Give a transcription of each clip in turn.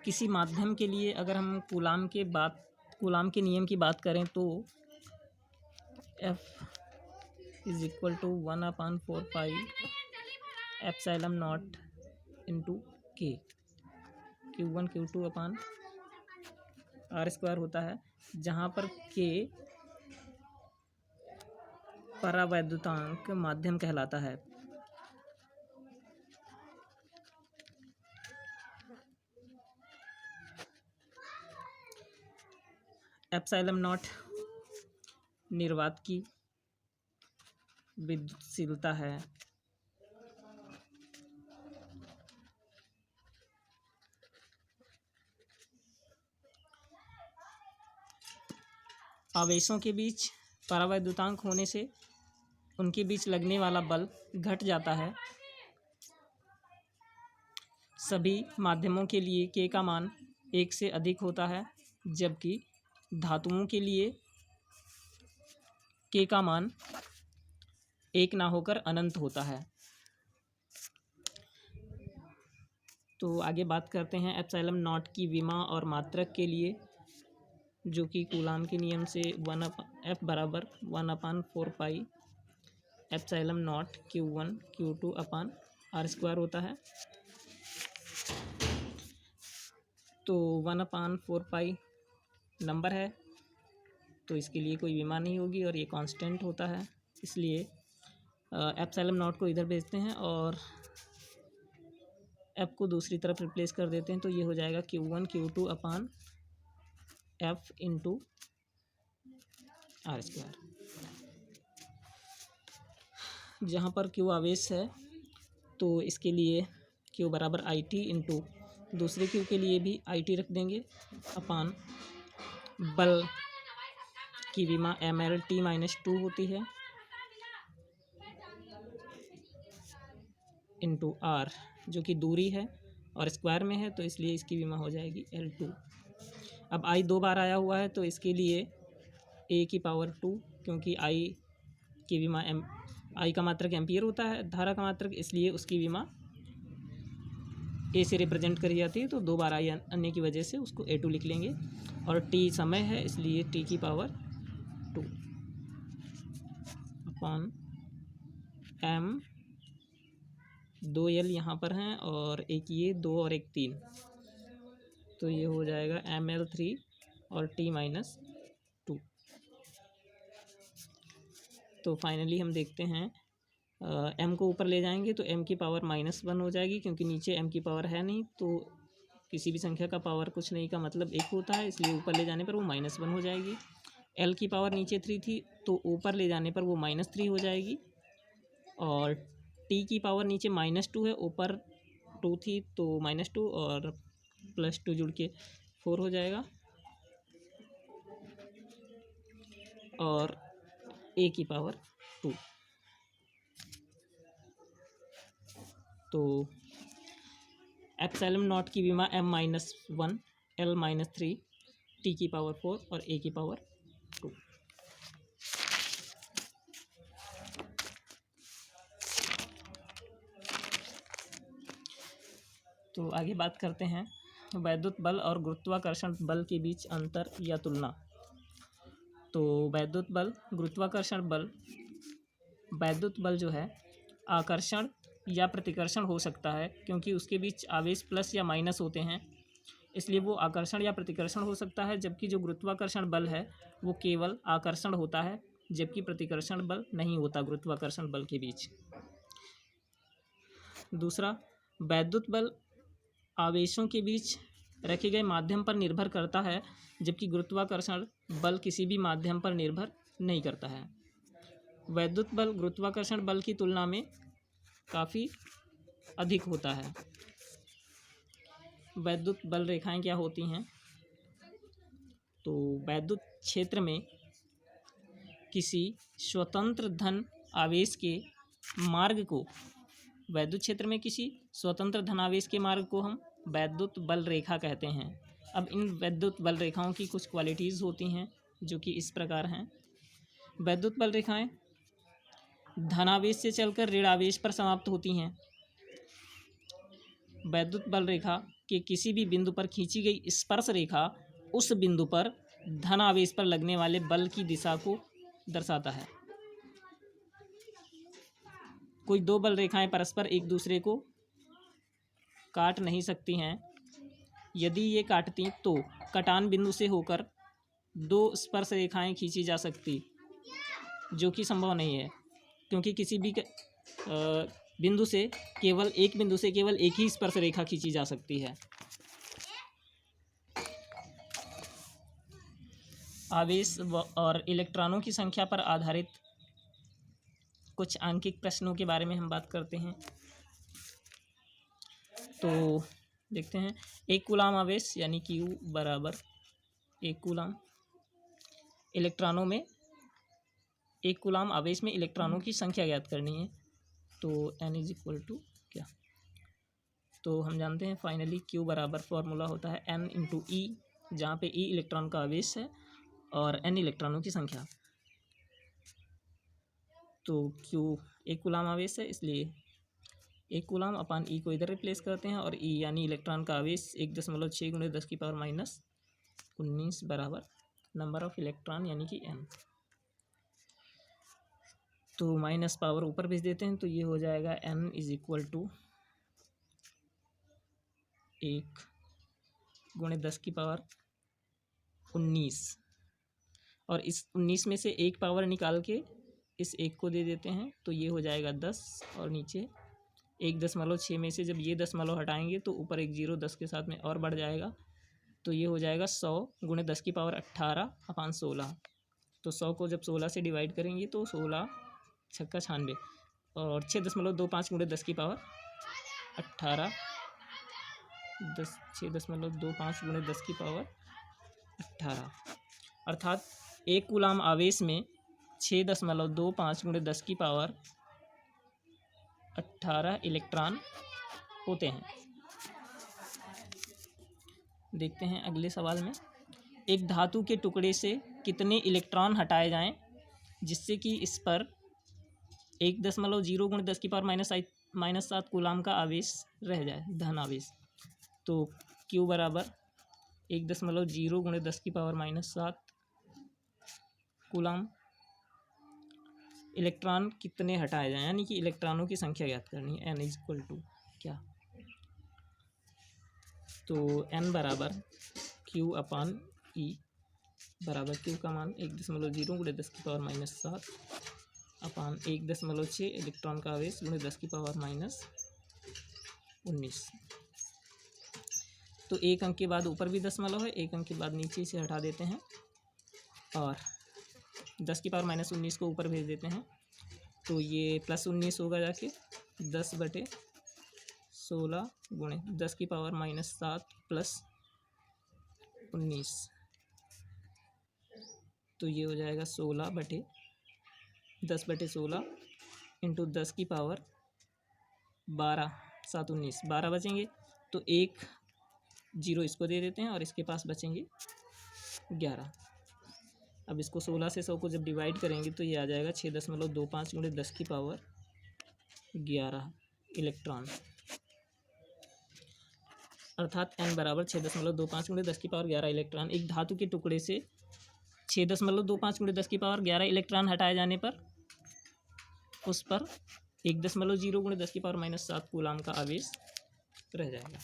किसी माध्यम के लिए अगर हम कूलाम के नियम की बात करें तो F is equal to 1/4 epsilon not into K, Q1 Q2 upon R² होता है, जहाँ पर K परावैद्युतांक माध्यम कहलाता है। एप्सिलॉन नॉट निर्वात की विद्युतशीलता है। आवेशों के बीच परावैद्युतांक होने से उनके बीच लगने वाला बल घट जाता है। सभी माध्यमों के लिए K का मान 1 से अधिक होता है, जबकि धातुओं के लिए K का मान 1 ना होकर अनंत होता है। तो आगे बात करते हैं एप्सिलॉन नॉट की विमा और मात्रक के लिए, जो कि कूलाम के नियम से F बराबर 1/4 epsilon not Q1 Q2 upon R² होता है। तो 1/4 नंबर है, तो इसके लिए कोई विमा नहीं होगी और ये कांस्टेंट होता है, इसलिए एप्सिलॉन नॉट को इधर भेजते हैं और F को दूसरी तरफ रिप्लेस कर देते हैं। तो ये हो जाएगा Q1 Q2 अपान F इंटू R²। जहाँ पर Q आवेश है तो इसके लिए Q बराबर IT इंटू दूसरे Q के लिए भी IT रख देंगे अपान बल की विमा MLT-2 होती है इंटू R, जो कि दूरी है और स्क्वायर में है, तो इसलिए इसकी विमा हो जाएगी L2। अब I 2 बार आया हुआ है तो इसके लिए A⁻², क्योंकि I की विमा I का मात्रक एम्पियर होता है, धारा का मात्रक, इसलिए उसकी विमा A से रिप्रेजेंट करी जाती है। तो 2 बार I आने की वजह से उसको A2 लिख लेंगे और T समय है, इसलिए T⁻² अपान M 2L यहाँ पर हैं और एक ये 2 और एक 3, तो ये हो जाएगा ML3 और T-2। तो फाइनली हम देखते हैं M को ऊपर ले जाएंगे तो M की पावर -1 हो जाएगी, क्योंकि नीचे M की पावर है नहीं, तो किसी भी संख्या का पावर कुछ नहीं का मतलब 1 होता है, इसलिए ऊपर ले जाने पर वो -1 हो जाएगी। L की पावर नीचे 3 थी तो ऊपर ले जाने पर वो -3 हो जाएगी, और T की पावर नीचे -2 है, ऊपर 2 थी तो -2 और +2 जुड़ के 4 हो जाएगा, और A की पावर 2। तो एप्सिलॉन नॉट की विमा M-1 L-3 T की पावर 4 और A की पावर 2। तो आगे बात करते हैं वैद्युत बल और गुरुत्वाकर्षण बल के बीच अंतर या तुलना। तो वैद्युत बल, गुरुत्वाकर्षण बल, वैद्युत बल जो है आकर्षण या प्रतिकर्षण हो सकता है, क्योंकि उसके बीच आवेश प्लस या माइनस होते हैं, इसलिए वो आकर्षण या प्रतिकर्षण हो सकता है। जबकि जो गुरुत्वाकर्षण बल है वो केवल आकर्षण होता है, जबकि प्रतिकर्षण बल नहीं होता गुरुत्वाकर्षण बल के बीच। दूसरा, वैद्युत बल आवेशों के बीच रखे गए माध्यम पर निर्भर करता है, जबकि गुरुत्वाकर्षण बल किसी भी माध्यम पर निर्भर नहीं करता है। वैद्युत बल गुरुत्वाकर्षण बल की तुलना में काफ़ी अधिक होता है। वैद्युत बल रेखाएं क्या होती हैं? तो वैद्युत क्षेत्र में किसी स्वतंत्र धन आवेश के मार्ग को, वैद्युत क्षेत्र में किसी स्वतंत्र धनावेश के मार्ग को हम वैद्युत बल रेखा कहते हैं। अब इन वैद्युत बल रेखाओं की कुछ क्वालिटीज़ होती हैं जो कि इस प्रकार हैं। वैद्युत बल रेखाएं धनावेश से चलकर ऋणावेश पर समाप्त होती हैं। वैद्युत बल रेखा के किसी भी बिंदु पर खींची गई स्पर्श रेखा उस बिंदु पर धन आवेश पर लगने वाले बल की दिशा को दर्शाता है। कोई दो बल रेखाएं परस्पर एक दूसरे को काट नहीं सकती हैं। यदि ये काटती तो कटान बिंदु से होकर दो स्पर्श रेखाएं खींची जा सकती, जो कि संभव नहीं है, क्योंकि किसी भी बिंदु से केवल एक ही स्पर्श रेखा खींची जा सकती है। आवेश और इलेक्ट्रॉनों की संख्या पर आधारित कुछ आंकिक प्रश्नों के बारे में हम बात करते हैं। तो देखते हैं, एक कूलाम आवेश यानी Q बराबर एक कूलाम इलेक्ट्रॉनों में, एक कूलाम आवेश में इलेक्ट्रॉनों की संख्या ज्ञात करनी है। तो n इज इक्वल टू क्या, तो हम जानते हैं फाइनली Q बराबर फॉर्मूला होता है n इंटू ई, जहाँ पे E इलेक्ट्रॉन का आवेश है और n इलेक्ट्रॉनों की संख्या। तो Q एक कूलाम आवेश है, इसलिए एक कूलाम अपान E को इधर रिप्लेस करते हैं और E यानी इलेक्ट्रॉन का आवेश 1.6 × 10⁻⁻19 बराबर नंबर ऑफ इलेक्ट्रॉन यानी कि n। तो माइनस पावर ऊपर भेज देते हैं, तो ये हो जाएगा n इज इक्वल टू 1 × 10⁻19 और इस 19 में से एक पावर निकाल के इस एक को दे देते हैं, तो ये हो जाएगा 10 और नीचे 1.6 में से जब ये दशमलव हटाएंगे तो ऊपर एक 0 10 के साथ में और बढ़ जाएगा, तो ये हो जाएगा 100 × 10⁻18/16। तो 100 को जब 16 से डिवाइड करेंगे तो 16 छक्का 96 और 6.25 × 10⁻18 6.25 × 10⁻18 अर्थात एक कूलाम आवेश में 6.25 × 10⁻18 इलेक्ट्रॉन होते हैं। देखते हैं अगले सवाल में, एक धातु के टुकड़े से कितने इलेक्ट्रॉन हटाए जाएं जिससे कि इस पर 1.0 × 10⁻⁻7 कूलाम का आवेश रह जाए, धन आवेश। तो Q बराबर 1.0 × 10⁻⁻7 कूलाम इलेक्ट्रॉन कितने हटाए जाएं, यानी कि इलेक्ट्रॉनों की संख्या ज्ञात करनी है। n इज इक्वल टू क्या, तो n बराबर Q अपान E बराबर Q का मान 1.0 × 10⁻⁻7 अपान 1.6 इलेक्ट्रॉन का आवेश × 10⁻⁻19। तो एक अंक के बाद ऊपर भी दशमलव है, एक अंक के बाद नीचे से हटा देते हैं और 10⁻⁻19 को ऊपर भेज देते हैं, तो ये +19 होगा जाके 10/16 × 10⁻⁻7 + 19, तो ये हो जाएगा 10/16 इंटू 10⁻12 7 19 12 बचेंगे, तो एक 0 इसको दे देते हैं और इसके पास बचेंगे 11। अब इसको 16 से 100 को जब डिवाइड करेंगे तो ये आ जाएगा 6.25 × 10⁻11 इलेक्ट्रॉन, अर्थात n बराबर 6.25 × 10⁻11 इलेक्ट्रॉन। एक धातु के टुकड़े से 6.25 × 10⁻11 इलेक्ट्रॉन हटाए जाने पर उस पर 1.0 × 10⁻⁻7 कूलाम का आवेश रह जाएगा।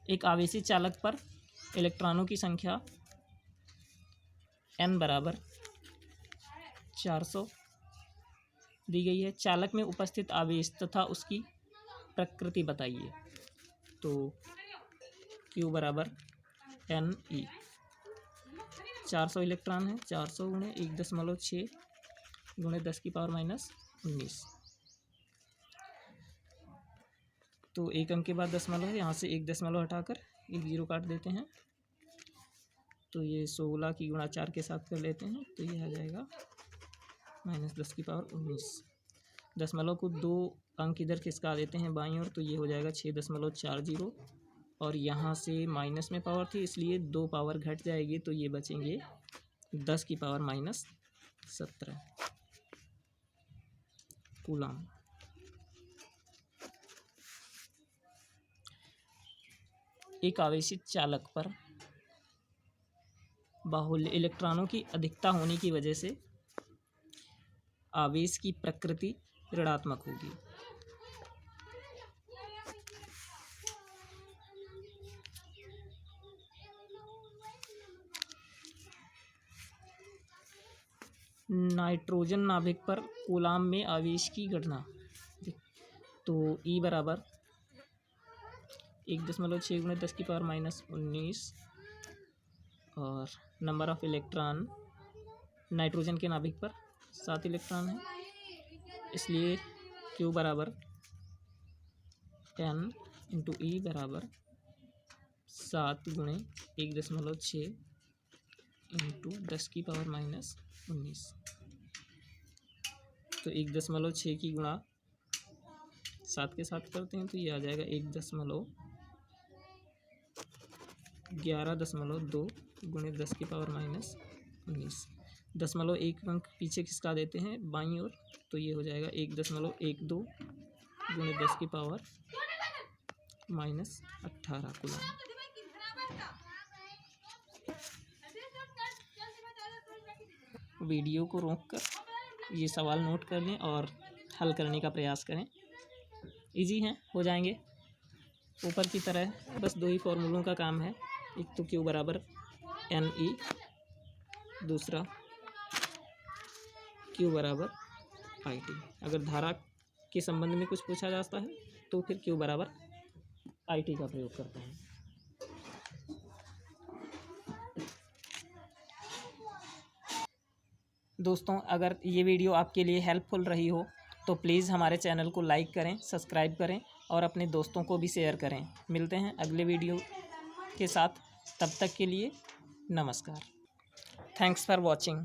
एक आवेशी चालक पर इलेक्ट्रॉनों की संख्या n बराबर 400 दी गई है। चालक में उपस्थित आवेश तथा उसकी प्रकृति बताइए। तो Q बराबर Ne, 400 इलेक्ट्रॉन है, 400 × 1.6 × 10⁻⁻19। तो एक अंक के बाद दशमलव है, यहाँ से एक दशमलव हटाकर एक 0 काट देते हैं, तो ये 16 की गुणा 4 के साथ कर लेते हैं, तो ये आ जाएगा -10⁻19। दशमलव को 2 अंक इधर खिसका देते हैं बाईं ओर, तो ये हो जाएगा 6.40 और यहाँ से माइनस में पावर थी इसलिए 2 पावर घट जाएगी, तो ये बचेंगे 10⁻⁻17 कूलाम। एक आवेशित चालक पर बाहुल्य इलेक्ट्रॉनों की अधिकता होने की वजह से आवेश की प्रकृति ऋणात्मक होगी। नाइट्रोजन नाभिक पर कूलाम में आवेश की गणना, तो E बराबर 1.6 × 10⁻⁻19 और नंबर ऑफ इलेक्ट्रॉन नाइट्रोजन के नाभिक पर 7 इलेक्ट्रॉन है, इसलिए Q बराबर n × E बराबर 7 × 1.6 × 10⁻⁻19। तो 1.6 की गुणा 7 के साथ करते हैं तो ये आ जाएगा 11.2 × 10⁻⁻19। 0.1 अंक पीछे खिसका देते हैं बाईं ओर, तो ये हो जाएगा 1.12 × 10⁻⁻18 कूलम। वीडियो को रोककर ये सवाल नोट कर लें और हल करने का प्रयास करें। इजी हैं, हो जाएंगे। ऊपर की तरह बस 2 ही फॉर्मूलों का काम है, एक तो Q बराबर NE, दूसरा Q बराबर IT। अगर धारा के संबंध में कुछ पूछा जाता है तो फिर Q बराबर IT का प्रयोग करते हैं। दोस्तों, अगर ये वीडियो आपके लिए हेल्पफुल रही हो तो प्लीज़ हमारे चैनल को लाइक करें, सब्सक्राइब करें और अपने दोस्तों को भी शेयर करें। मिलते हैं अगले वीडियो के साथ, तब तक के लिए नमस्कार। Thanks for watching.